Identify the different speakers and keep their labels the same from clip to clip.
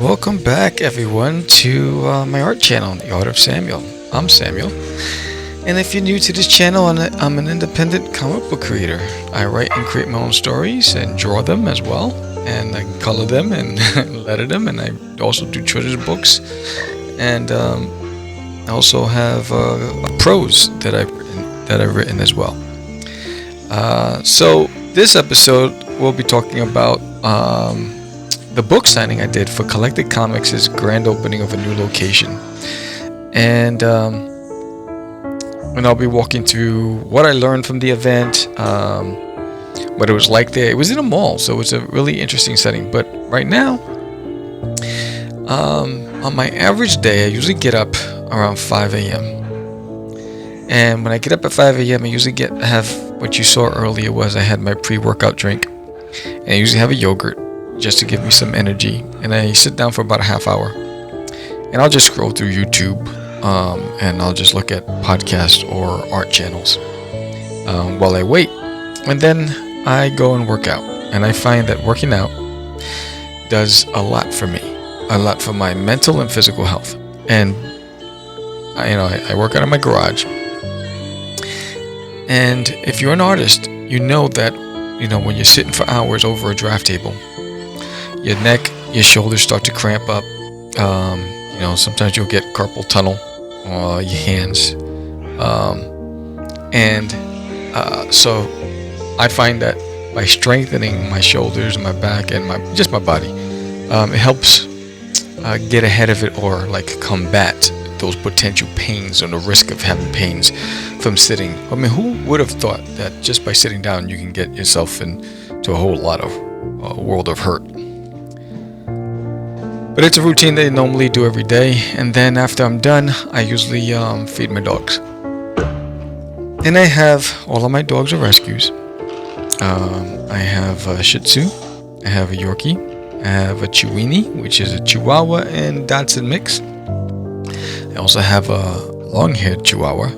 Speaker 1: Welcome back, everyone, to my art channel, The Art of Samuel. I'm Samuel, and if you're new to this channel, I'm an independent comic book creator. I write and create my own stories and draw them as well, and I color them and letter them, and I also do children's books, and I also have prose that I've written as well. So this episode we'll be talking about the book signing I did for Collected Comics' grand opening of a new location, and I'll be walking through what I learned from the event, what it was like there. It was in a mall, so it's a really interesting setting. But right now, on my average day, I usually get up around 5 a.m. And when I get up at 5 a.m., I usually have what you saw earlier was I had my pre-workout drink, and I usually have a yogurt just to give me some energy, and I sit down for about a half hour, and I'll just scroll through YouTube, and I'll just look at podcasts or art channels while I wait, and then I go and work out. And I find that working out does a lot for me, a lot for my mental and physical health. And I work out in my garage, and if you're an artist, you know that when you're sitting for hours over a draft table, your neck, your shoulders start to cramp up. Sometimes you'll get carpal tunnel, your hands, so I find that by strengthening my shoulders, my back, and my body, it helps get ahead of it, or like combat those potential pains or the risk of having pains from sitting. I mean, who would have thought that just by sitting down you can get yourself into a whole lot of world of hurt? But it's a routine that I normally do every day, and then after I'm done, I usually feed my dogs. And I have all of my dogs are rescues. I have a Shih Tzu, I have a Yorkie, I have a Chiweenie, which is a Chihuahua and Dachshund mix. I also have a long-haired Chihuahua.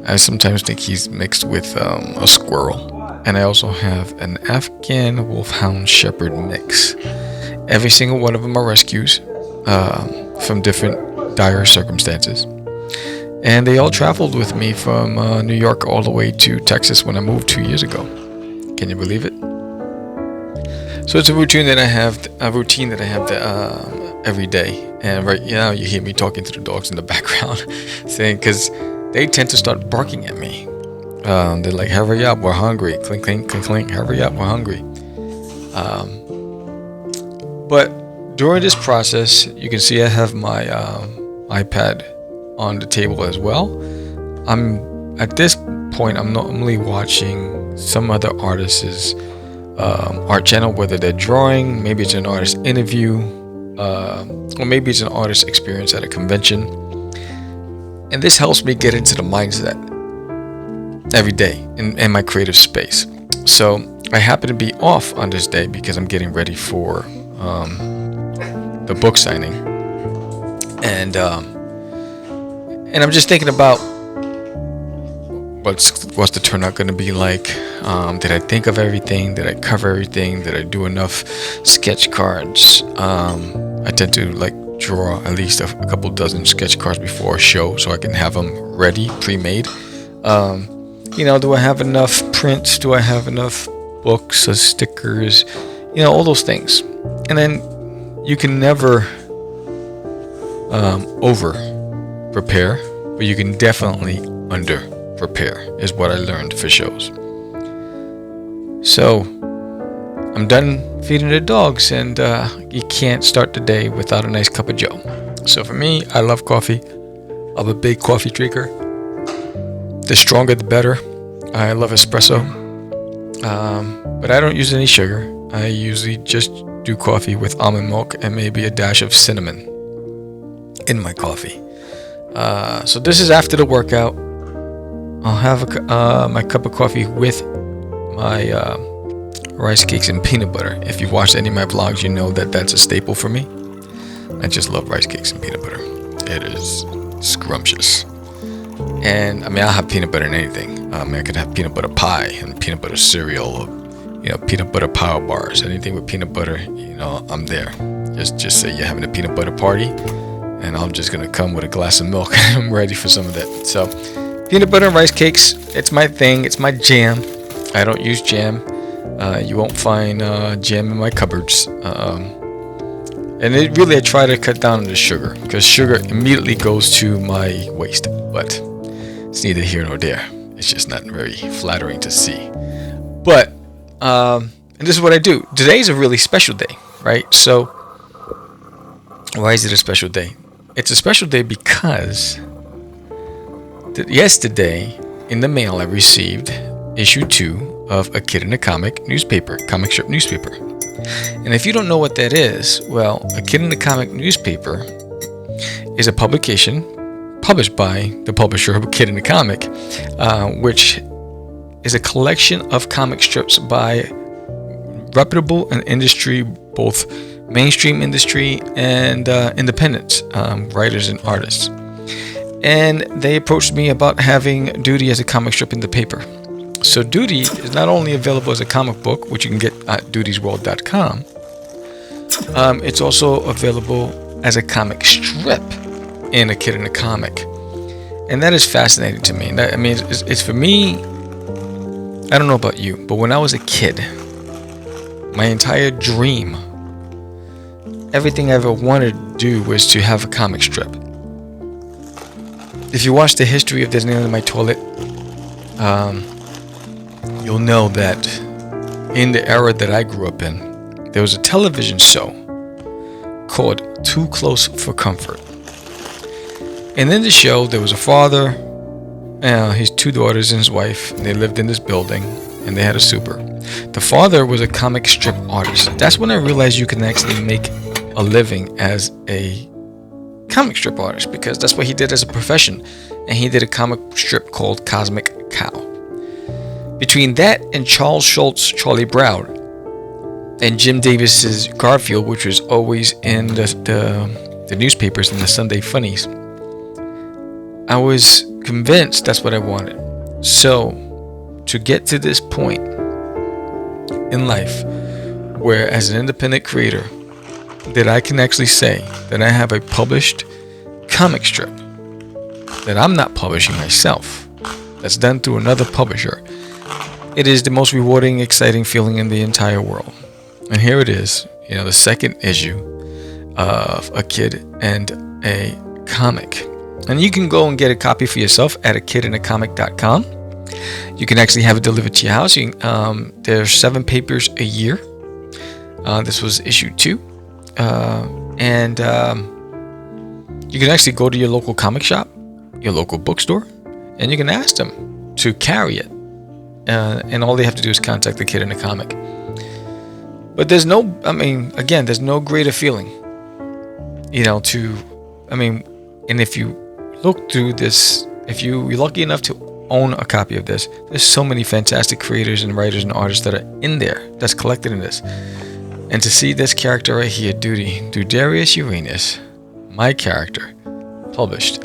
Speaker 1: I sometimes think he's mixed with a squirrel. And I also have an Afghan Wolfhound Shepherd mix. Every single one of them are rescues from different dire circumstances. And they all traveled with me from New York all the way to Texas when I moved 2 years ago. Can you believe it? So it's a routine that I have every day. And right now you hear me talking to the dogs in the background, saying, because they tend to start barking at me. They're like, hurry up, we're hungry. Clink, clink, clink, clink, hurry up, we're hungry. But during this process, you can see I have my iPad on the table as well. At this point, I'm normally watching some other artist's art channel, whether they're drawing, maybe it's an artist interview, or maybe it's an artist experience at a convention. And this helps me get into the mindset every day in my creative space. So I happen to be off on this day because I'm getting ready for the book signing, and I'm just thinking about what's the turnout going to be like. Did I think of everything? Did I cover everything? Did I do enough sketch cards? I tend to draw at least a couple dozen sketch cards before a show so I can have them ready, pre-made. Do I have enough prints? Do I have enough books or stickers? All those things. And then you can never over prepare, but you can definitely under prepare, is what I learned for shows. So I'm done feeding the dogs, and you can't start the day without a nice cup of joe. So for me, I love coffee. I'm a big coffee drinker. The stronger the better. I love espresso, but I don't use any sugar. I usually just do coffee with almond milk and maybe a dash of cinnamon in my coffee. So this is after the workout. I'll have my cup of coffee with my rice cakes and peanut butter. If you've watched any of my vlogs, you know that that's a staple for me. I just love rice cakes and peanut butter. It is scrumptious. And I'll have peanut butter in anything. I could have peanut butter pie and peanut butter cereal, peanut butter power bars. Anything with peanut butter, I'm there. Just say you're having a peanut butter party, and I'm just gonna come with a glass of milk. I'm ready for some of that. So, peanut butter and rice cakes, it's my thing. It's my jam. I don't use jam. You won't find jam in my cupboards. And I try to cut down on the sugar, because sugar immediately goes to my waist. But it's neither here nor there. It's just not very flattering to see. But and this is what I do. Today's a really special day, right? So why is it a special day? It's a special day because yesterday in the mail I received issue 2 of A Kid in a Comic strip newspaper. And if you don't know what that is, well, A Kid in a Comic newspaper is a publication published by the publisher of A Kid in a Comic, which is a collection of comic strips by reputable and industry, both mainstream industry and independent writers and artists. And they approached me about having Duty as a comic strip in the paper. So Duty is not only available as a comic book, which you can get at dutiesworld.com, it's also available as a comic strip in A Kid in a Comic. And that is fascinating to me. It's for me, I don't know about you, but when I was a kid, my entire dream, everything I ever wanted to do was to have a comic strip. If you watch the history of There's Nail in My Toilet, you'll know that in the era that I grew up in, there was a television show called Too Close for Comfort. And in the show, there was a father, his 2 daughters and his wife, and they lived in this building, and they had a super. The father was a comic strip artist. That's when I realized you can actually make a living as a comic strip artist, because that's what he did as a profession. And he did a comic strip called Cosmic Cow. Between that and Charles Schultz's Charlie Brown and Jim Davis's Garfield, which was always in the newspapers and the Sunday funnies, I was convinced that's what I wanted. So to get to this point in life where, as an independent creator, that I can actually say that I have a published comic strip that I'm not publishing myself, that's done through another publisher, it is the most rewarding, exciting feeling in the entire world. And here it is, the second issue of A Kid and a Comic. And you can go and get a copy for yourself at akidinacomic.com. You can actually have it delivered to your house. There's 7 papers a year. This was issue 2. And you can actually go to your local comic shop, your local bookstore, and you can ask them to carry it. And all they have to do is contact The Kid in a Comic. But there's no greater feeling, and if you look through this, if you're lucky enough to own a copy of this, there's so many fantastic creators and writers and artists that are in there, that's collected in this. And to see this character right here, Duty, Dudarius Uranus, my character, published,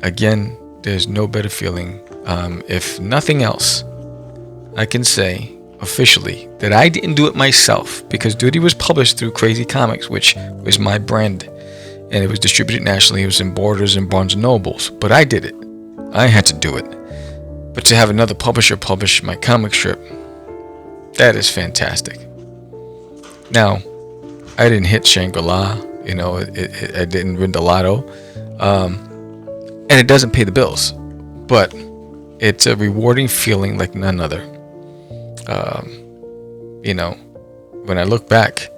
Speaker 1: again, there's no better feeling. If nothing else, I can say officially that I didn't do it myself, because Duty was published through Crazy Comics, which was my brand, and it was distributed nationally. It was in Borders and Barnes & Nobles, but I did it. I had to do it. But to have another publisher publish my comic strip, that is fantastic. Now, I didn't hit Shangri-La, I didn't win the lotto, and it doesn't pay the bills, but it's a rewarding feeling like none other. When I look back,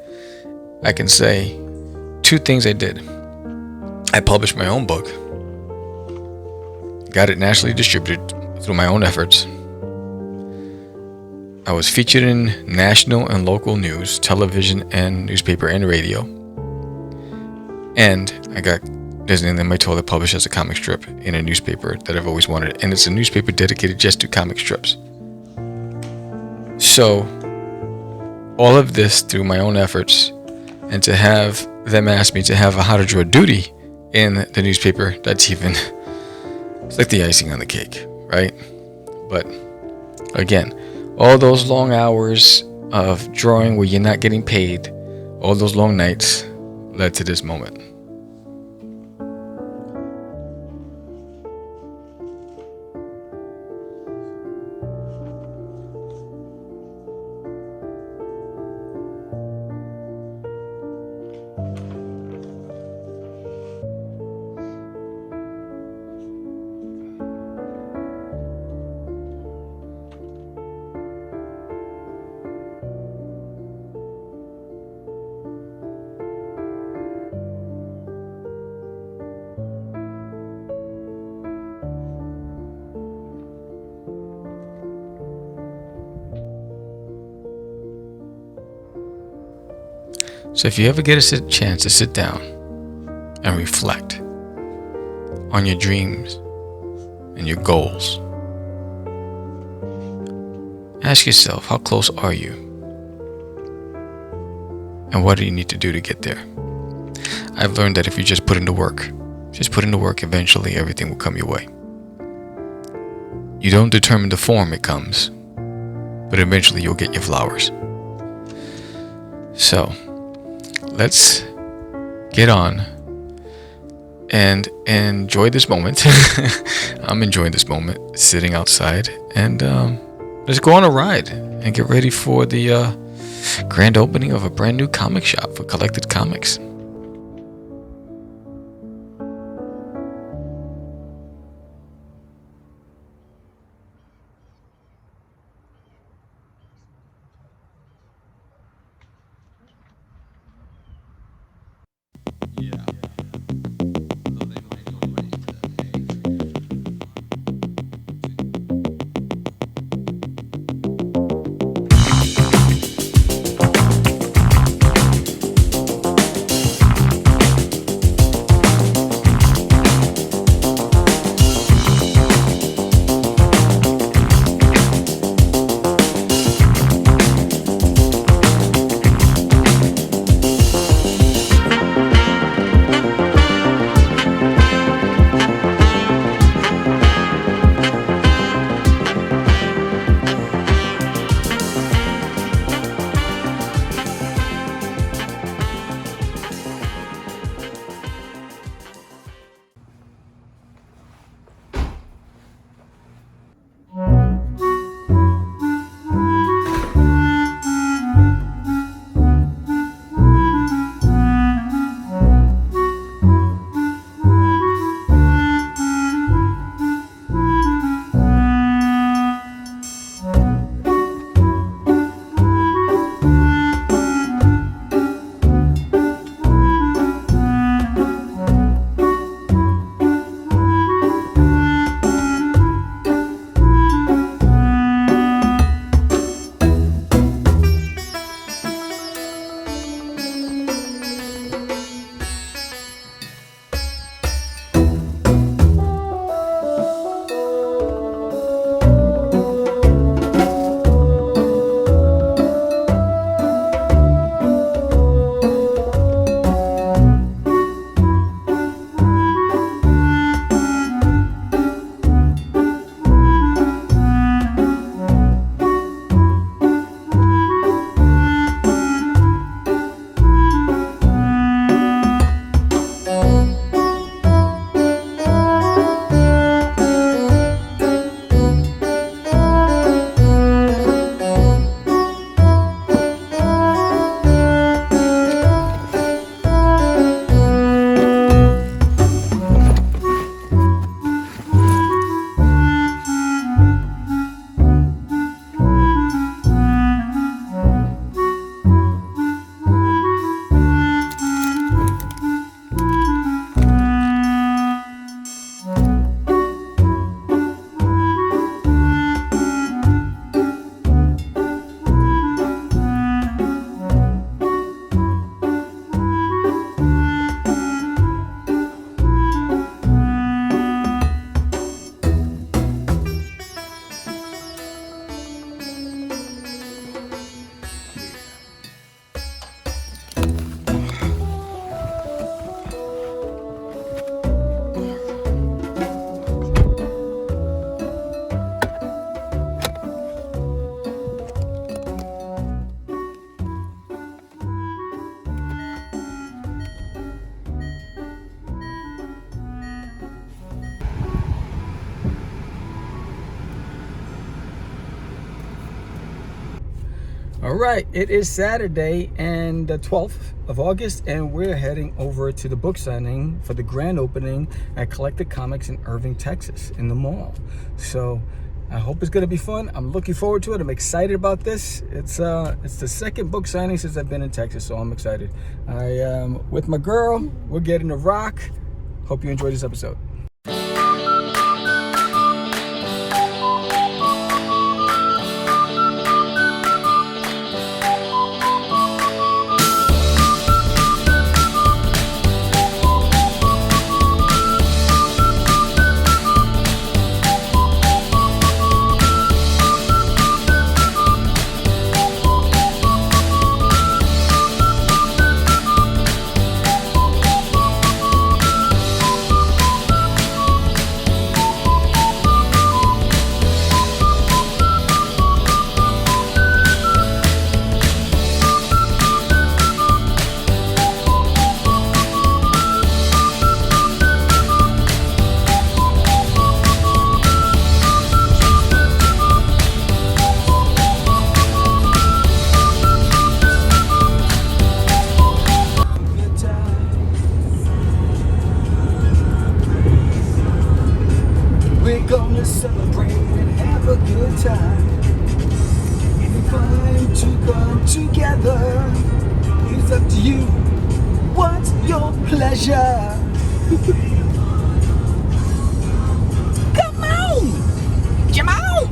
Speaker 1: I can say 2 things I did. I published my own book, got it nationally distributed through my own efforts. I was featured in national and local news, television and newspaper and radio. And I got There's Nail in My Toilet published as a comic strip in a newspaper that I've always wanted. And it's a newspaper dedicated just to comic strips. So, all of this through my own efforts, and to have them ask me to have a How to Draw Duty in the newspaper, that's even, it's like the icing on the cake, right? But again, all those long hours of drawing where you're not getting paid, all those long nights, led to this moment. So if you ever get a chance to sit down and reflect on your dreams and your goals, ask yourself, how close are you? And what do you need to do to get there? I've learned that if you just put in the work, eventually everything will come your way. You don't determine the form it comes, but eventually you'll get your flowers. So, let's get on and enjoy this moment. I'm enjoying this moment, sitting outside, and let's go on a ride and get ready for the grand opening of a brand new comic shop for collected comics.
Speaker 2: All right, it is Saturday and the 12th of August, and we're heading over to the book signing for the grand opening at Collected Comics in Irving, Texas, in the mall. So I hope it's going to be fun. I'm looking forward to it. I'm excited about this. It's the second book signing since I've been in Texas, so I'm excited. I am with my girl. We're getting to rock. Hope you enjoy this episode. We're gonna celebrate and have a good time. It's fun to come together. It's up to you. What's your pleasure? Come on! Jamal!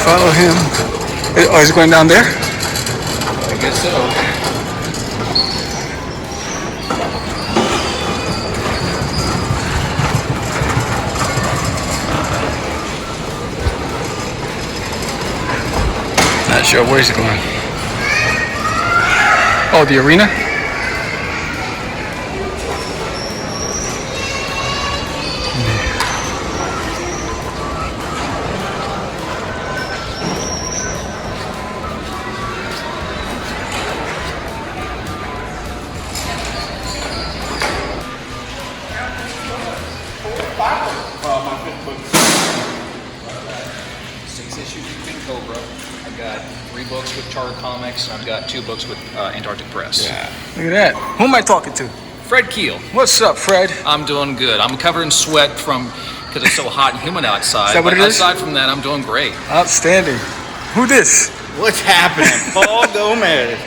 Speaker 3: Follow him. Oh, is it going down there?
Speaker 2: I guess so.
Speaker 3: Not sure. Where's it going? Oh, the arena?
Speaker 2: Six issues.
Speaker 4: Cobra. I've got 3 books with Charter Comics, and I've got 2 books with Antarctic Press.
Speaker 2: Yeah. Look at that. Who am I talking to?
Speaker 4: Fred Keel.
Speaker 2: What's up, Fred?
Speaker 4: I'm doing good. I'm covered in sweat because it's so hot and humid outside.
Speaker 2: Is that what it is?
Speaker 4: Aside from that, I'm doing great.
Speaker 2: Outstanding. Who this?
Speaker 5: What's happening? Paul Gomez.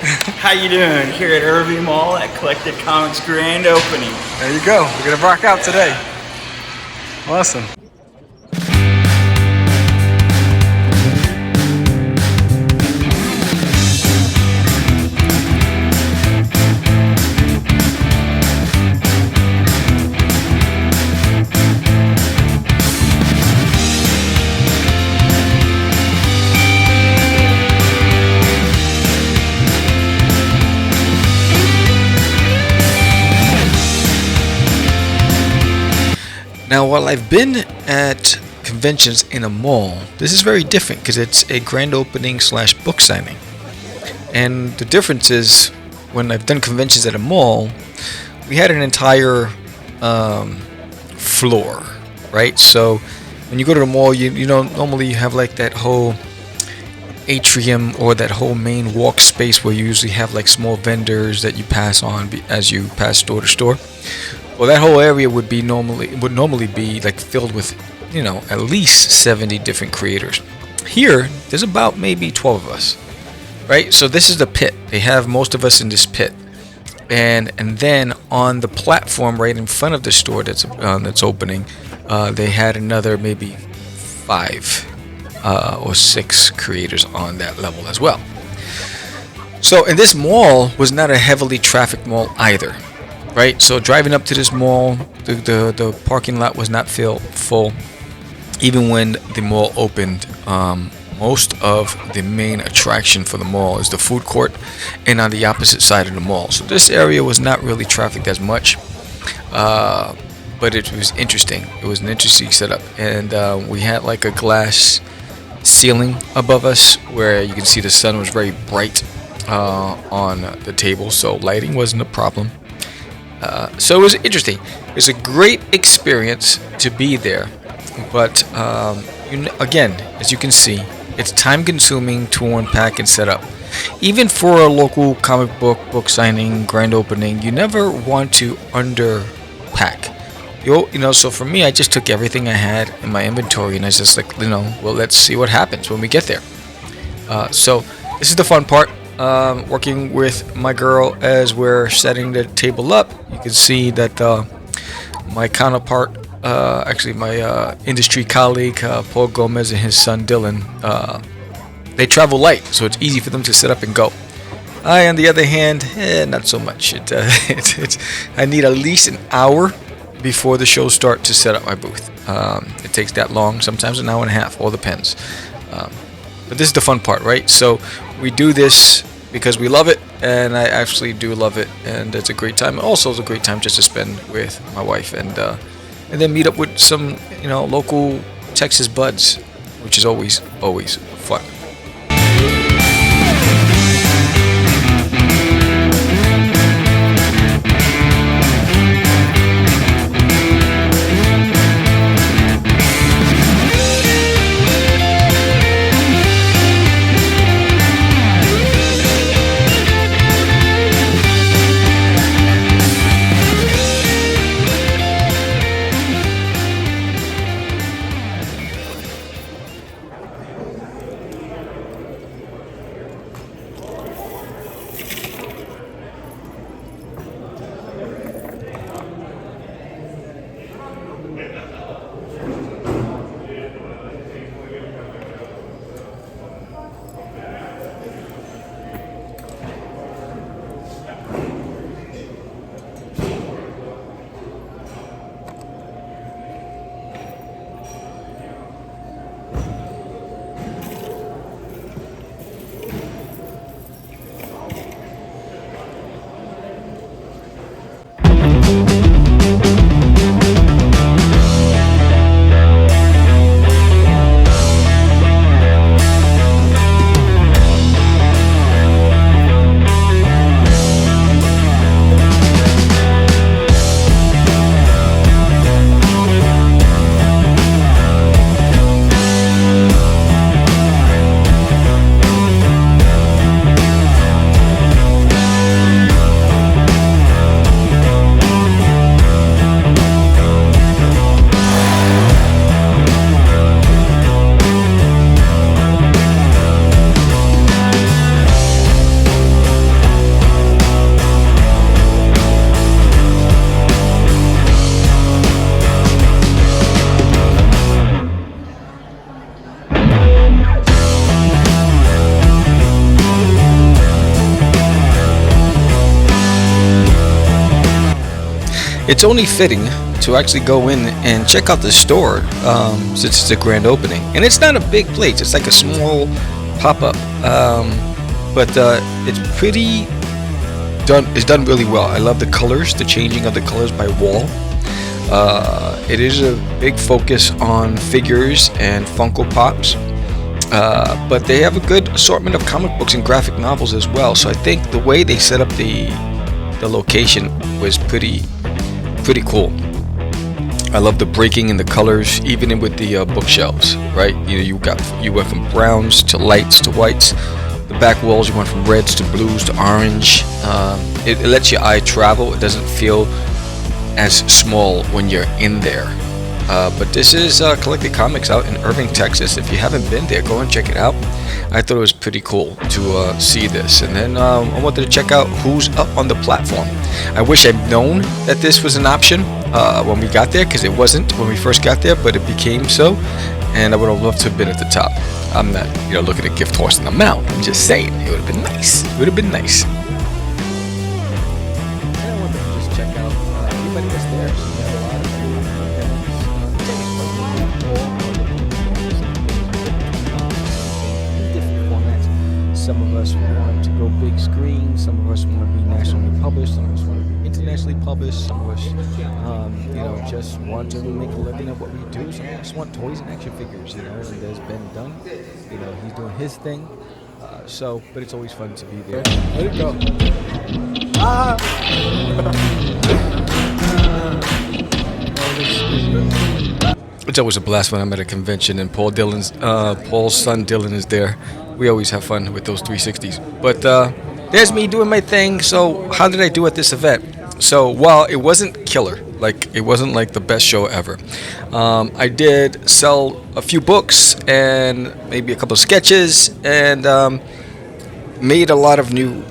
Speaker 5: How you doing? Here at Irving Mall at Collected Comics grand opening.
Speaker 2: There you go. We're gonna rock out today. Awesome. Now, while I've been at conventions in a mall, this is very different because it's a grand opening / book signing. And the difference is, when I've done conventions at a mall, we had an entire floor, right? So when you go to the mall, you know, normally you have like that whole atrium or that whole main walk space where you usually have like small vendors that you pass on as you pass store to store. Well, that whole area would normally be like filled with, you know, at least 70 different creators. Here, there's about maybe 12 of us, right? So this is the pit. They have most of us in this pit, and then on the platform right in front of the store that's opening, they had another maybe 5 or 6 creators on that level as well. So, and this mall was not a heavily trafficked mall either. Right, so driving up to this mall, the parking lot was not full. Even when the mall opened, most of the main attraction for the mall is the food court, and on the opposite side of the mall. So this area was not really trafficked as much, but it was interesting. It was an interesting setup, and we had like a glass ceiling above us where you can see the sun was very bright on the table, so lighting wasn't a problem. So it was interesting. It was a great experience to be there, but again, as you can see, it's time consuming to unpack and set up. Even for a local comic book signing, grand opening, you never want to underpack. You know, so for me, I just took everything I had in my inventory and I was just like, you know, well, let's see what happens when we get there. So this is the fun part. Working with my girl as we're setting the table up. You can see that my counterpart, actually my industry colleague, Paul Gomez, and his son Dylan, they travel light, so it's easy for them to set up and go. I, on the other hand, not so much. I need at least an hour before the show starts to set up my booth. It takes that long, sometimes an hour and a half, all depends. But this is the fun part, right? So we do this because we love it, and I actually do love it, and it's a great time. Also, it's a great time just to spend with my wife, and then meet up with some, you know, local Texas buds, which is always fun.
Speaker 1: it's only fitting to actually go in and check out the store since it's a grand opening. And it's not a big place, it's like a small pop-up, but it's pretty done. It's done really well. I love the colors, the changing of the colors by wall. It is a big focus on figures and Funko Pops, but they have a good assortment of comic books and graphic novels as well. So I think the way they set up the location was pretty cool. I love the breaking in the colors, even with the bookshelves, right? You went from browns to lights to whites. The back walls, you went from reds to blues to orange. It lets your eye travel. It doesn't feel as small when you're in there. But this is Collected Comics out in Irving, Texas. If you haven't been there, go and check it out. I thought it was pretty cool to see this. And then I wanted to check out who's up on the platform. I wish I'd known that this was an option when we got there, because it wasn't when we first got there, but it became so. And I would have loved to have been at the top. I'm not, looking at gift horse in the mouth. I'm just saying, it would have been nice. It would have been nice.
Speaker 2: I wanted to just check out everybody that's there. So we have a lot of different formats. Some of us want to go big screen. Some of us want to be nationally published. Some of us want to be internationally published. Some of us, just want to make a living at what we do. Some of us want toys and action figures. And there's Ben Dunn. He's doing his thing. But it's always fun to be there. Let it go.
Speaker 1: It's always a blast when I'm at a convention and Paul's son Dylan is there. We always have fun with those 360s. But there's me doing my thing. So how did I do at this event? So while it wasn't killer, it wasn't like the best show ever, I did sell a few books and maybe a couple of sketches, and made a lot of new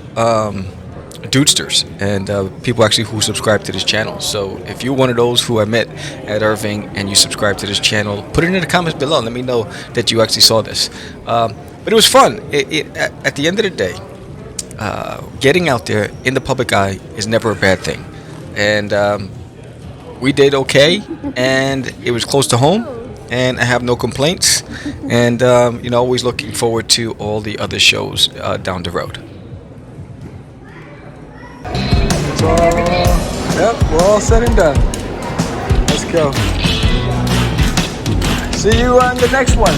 Speaker 1: dudesters and people actually who subscribe to this channel. So if you're one of those who I met at Irving and you subscribe to this channel, put it in the comments below. Let me know that you actually saw this. But it was fun. At the end of the day, getting out there in the public eye is never a bad thing. And we did okay, and it was close to home, and I have no complaints. And always looking forward to all the other shows down the road.
Speaker 2: Yep, we're all said and done. Let's go. See you on the next one.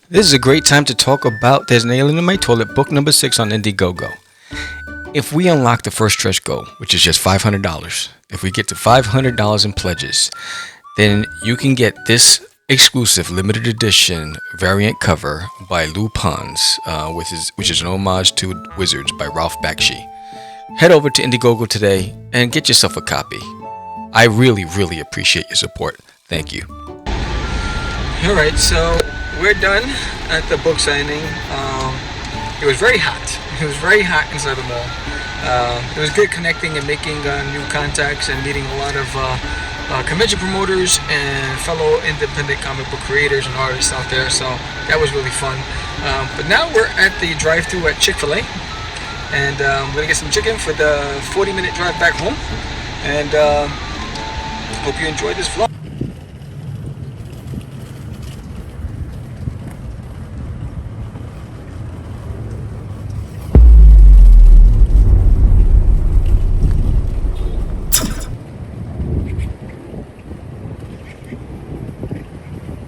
Speaker 1: This is a great time to talk about There's an Alien in My Toilet, book number 6 on Indiegogo. If we unlock the first stretch goal, which is just $500, if we get to $500 in pledges, then you can get this exclusive limited edition variant cover by Lou Pons, which is an homage to Wizards by Ralph Bakshi. Head over to Indiegogo today and get yourself a copy. I really, really appreciate your support. Thank you.
Speaker 2: All right, so we're done at the book signing. It was very hot. It was very hot inside the mall. It was good connecting and making new contacts and meeting a lot of convention promoters and fellow independent comic book creators and artists out there. So that was really fun. But now we're at the drive-thru at Chick-fil-A, and we're gonna get some chicken for the 40-minute drive back home. And hope you enjoyed this vlog.